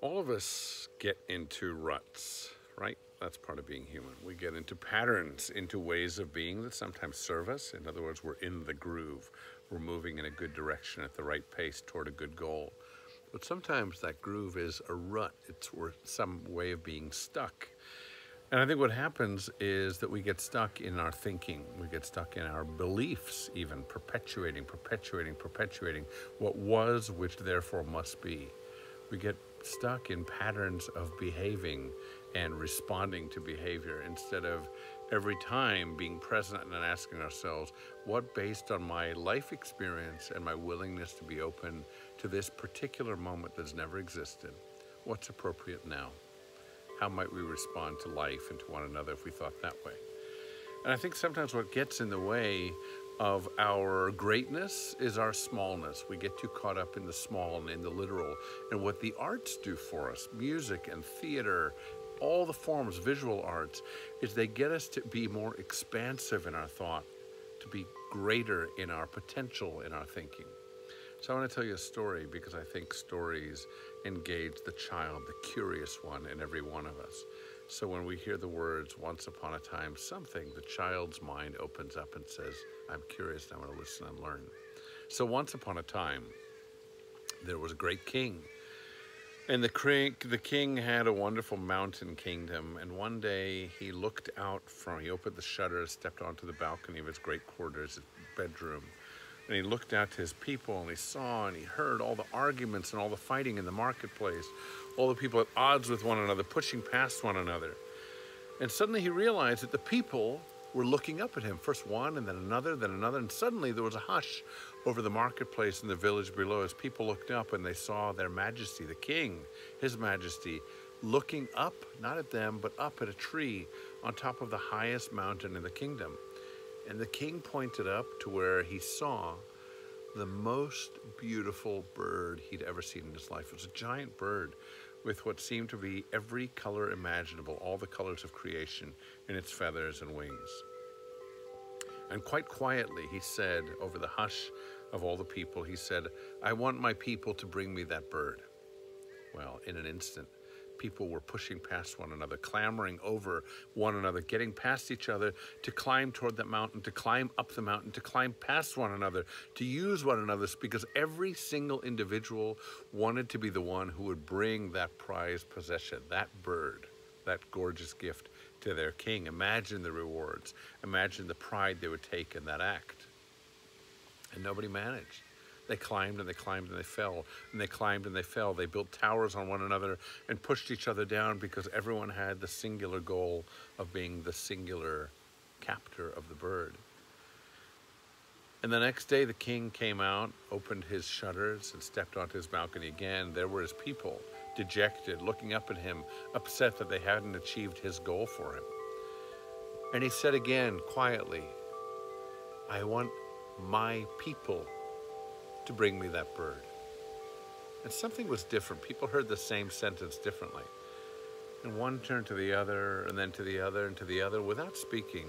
All of us get into ruts, right? That's part of being human. We get into patterns, into ways of being that sometimes serve us. In other words, we're in the groove. We're moving in a good direction at the right pace toward a good goal. But sometimes that groove is a rut. We're some way of being stuck. And I think what happens is that we get stuck in our thinking. We get stuck in our beliefs, even perpetuating what was, which therefore must be. We get stuck in patterns of behaving and responding to behavior instead of every time being present and asking ourselves, what, based on my life experience and my willingness to be open to this particular moment that's never existed, what's appropriate now? How might we respond to life and to one another if we thought that way? And I think sometimes what gets in the way of our greatness is our smallness. We get too caught up in the small and in the literal. And what the arts do for us, music and theater, all the forms, visual arts, is they get us to be more expansive in our thought, to be greater in our potential in our thinking. So I want to tell you a story because I think stories engage the child, the curious one in every one of us. So when we hear the words, once upon a time something, the child's mind opens up and says, I'm curious and I want to listen and learn. So once upon a time, there was a great king. And the king had a wonderful mountain kingdom. And one day he looked out he opened the shutters, stepped onto the balcony of his great quarters, his bedroom. And he looked out to his people and he saw and he heard all the arguments and all the fighting in the marketplace, all the people at odds with one another, pushing past one another. And suddenly he realized that the people were looking up at him, first one and then another, and suddenly there was a hush over the marketplace in the village below as people looked up and they saw their majesty, the king, his majesty, looking up, not at them, but up at a tree on top of the highest mountain in the kingdom. And the king pointed up to where he saw the most beautiful bird he'd ever seen in his life. It was a giant bird with what seemed to be every color imaginable, all the colors of creation in its feathers and wings. And quite quietly, he said, over the hush of all the people, he said, I want my people to bring me that bird. Well, in an instant, people were pushing past one another, clambering over one another, getting past each other to climb toward that mountain, to climb up the mountain, to climb past one another, to use one another, because every single individual wanted to be the one who would bring that prized possession, that bird, that gorgeous gift to their king. Imagine the rewards. Imagine the pride they would take in that act. And nobody managed. They climbed and they climbed and they fell, and they climbed and they fell. They built towers on one another and pushed each other down because everyone had the singular goal of being the singular captor of the bird. And the next day the king came out, opened his shutters and stepped onto his balcony again. There were his people, dejected, looking up at him, upset that they hadn't achieved his goal for him. And he said again, quietly, I want my people to bring me that bird. And something was different. People heard the same sentence differently. And one turned to the other, and then to the other, and to the other. Without speaking,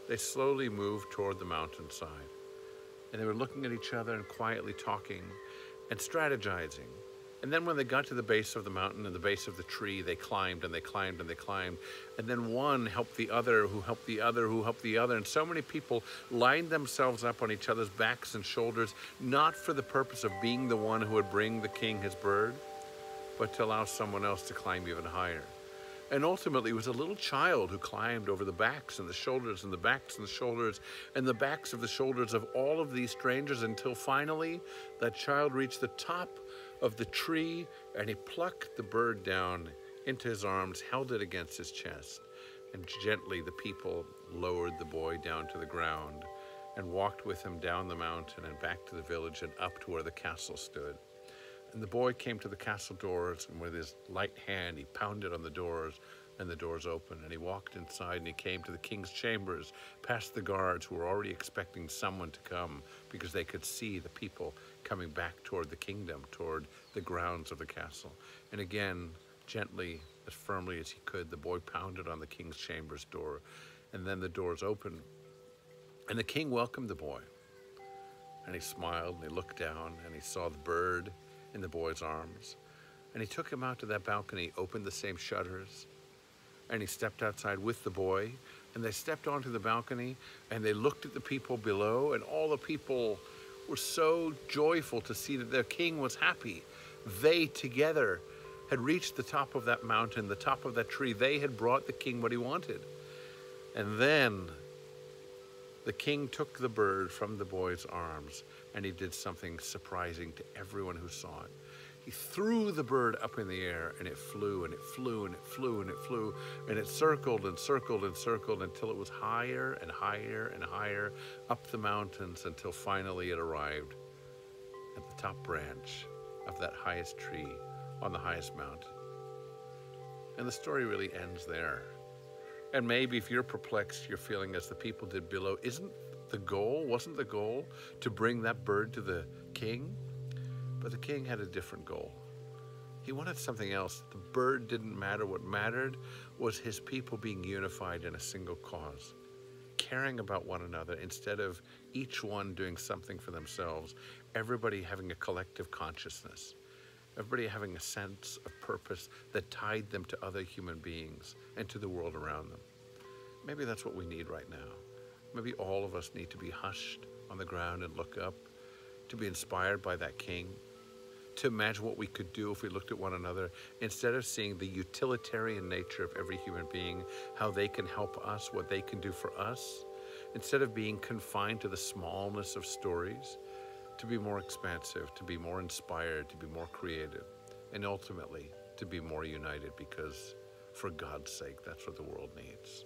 they slowly moved toward the mountainside. And they were looking at each other and quietly talking and strategizing. And then when they got to the base of the mountain and the base of the tree, they climbed and they climbed and they climbed. And then one helped the other, who helped the other, who helped the other. And so many people lined themselves up on each other's backs and shoulders, not for the purpose of being the one who would bring the king his bird, but to allow someone else to climb even higher. And ultimately, it was a little child who climbed over the backs and the shoulders and the backs and the shoulders and the backs of the shoulders of all of these strangers until finally that child reached the top of the tree and he plucked the bird down into his arms, held it against his chest, and gently the people lowered the boy down to the ground and walked with him down the mountain and back to the village and up to where the castle stood. And the boy came to the castle doors, and with his light hand he pounded on the doors, and the doors opened, and he walked inside and he came to the king's chambers, past the guards who were already expecting someone to come because they could see the people coming back toward the kingdom, toward the grounds of the castle. And again, gently, as firmly as he could, the boy pounded on the king's chambers door, and then the doors opened, and the king welcomed the boy. And he smiled and he looked down and he saw the bird in the boy's arms. And he took him out to that balcony, opened the same shutters, and he stepped outside with the boy. And they stepped onto the balcony, and they looked at the people below, and all the people were so joyful to see that their king was happy. They together had reached the top of that mountain, the top of that tree. They had brought the king what he wanted. And then the king took the bird from the boy's arms, and he did something surprising to everyone who saw it. He threw the bird up in the air, and it flew, and it flew, and it flew, and it flew, and it circled and circled and circled until it was higher and higher and higher up the mountains, until finally it arrived at the top branch of that highest tree on the highest mountain. And the story really ends there. And maybe if you're perplexed, you're feeling as the people did below, wasn't the goal to bring that bird to the king? But the king had a different goal. He wanted something else. The bird didn't matter. What mattered was his people being unified in a single cause, caring about one another instead of each one doing something for themselves, everybody having a collective consciousness, everybody having a sense of purpose that tied them to other human beings and to the world around them. Maybe that's what we need right now. Maybe all of us need to be hushed on the ground and look up, to be inspired by that king, to imagine what we could do if we looked at one another, instead of seeing the utilitarian nature of every human being, how they can help us, what they can do for us, instead of being confined to the smallness of stories, to be more expansive, to be more inspired, to be more creative, and ultimately to be more united, because for God's sake, that's what the world needs.